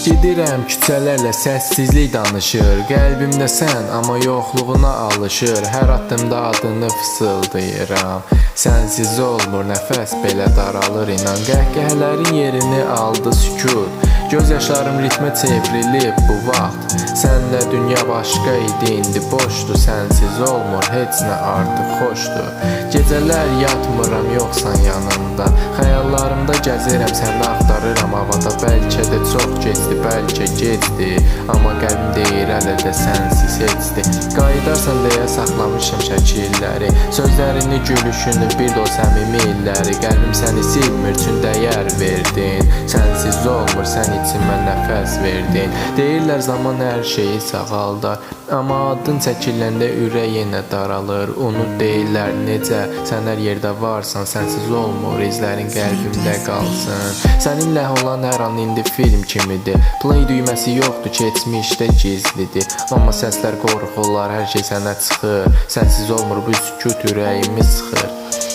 Gedirəm küçələrlə səssizlik danışır. Qəlbimdə sən, amma yoxluğuna alışır. Hər addımda adını fısıldayıram. Sənsiz olmur nəfəs belə daralır inan. Qəhqəhələrin yerini aldı sükut. Göz yaşlarım ritmə çevrilib bu vaxt. Sənlə dünya başqa idi, indi boşdur. Sənsiz olmur heç nə artıq xoşdur. Gecələr yatmıram yoxsan yanımda. Xəyallarımda gəzirəm səni axtarıram havada. Bəlkə də çox keçdi, bəlkə gecdi, amma qəlbim deyir hələ də sənsiz heçdir. Qayıdarsan deyə saxlamışım şəkilləri, sözlərini, gülüşünü, bir də o səmimi illəri. Qəlbim səni silmir, üçün dəyər verdin. Sənsiz olmur, sən içimə nəfəs verdin. Deyirlər zaman hər şeyi sağaldar, amma adın çəkiləndə ürək yenə daralır. Unut deyirlər necə, sən hər yerdə varsan. Sənsiz olmur, izlərin qəlbimdə qalsın. Səninlə olan hər an indi film kimidir. Play düyməsi yoxdur, keçmişdə gizlidir. Amma səslər qorxurlar, hər şey sənə çıxır. Sənsiz olmur, bu sükut ürəyimi sıxır.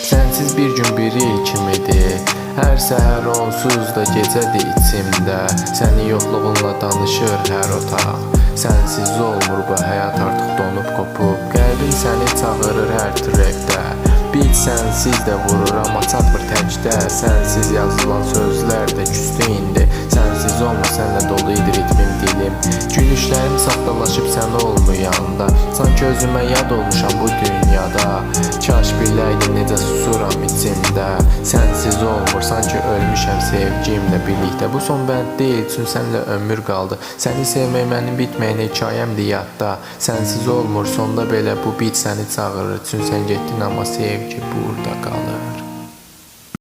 Sənsiz bir gün bir il kimidir. Hər səhər onsuz da gecədir içimdə. Sənin yoxluğunla danışır hər otaq. Sənsiz olmur bu həyat artıq donub qopub. Qəlbin səni çağırır hər trekdə. Beat sənsiz də vurur amma çatmır təkdə. Sənsiz yazılan sözlər də küstü indi. Sənsiz olmur, sənlə dolu idi ritmim dilim. Gülüşlərim saxtalaşıb sən olmayanda. Sanki özümə yad olmuşam bu dünyada. Kaş biləydim necə susuram içimdə. Sənsiz olmur, sanki ölmüşəm sevgimlə birlikdə. Bu son bənd deyil, üçün sənlə ömür qaldı. Səni sevmək mənim bitməyən hekayəmdir yadda. Sənsiz olmur, sonda belə bu beat səni çağırır. Üçün sən getdin amma sevgi burada qalır.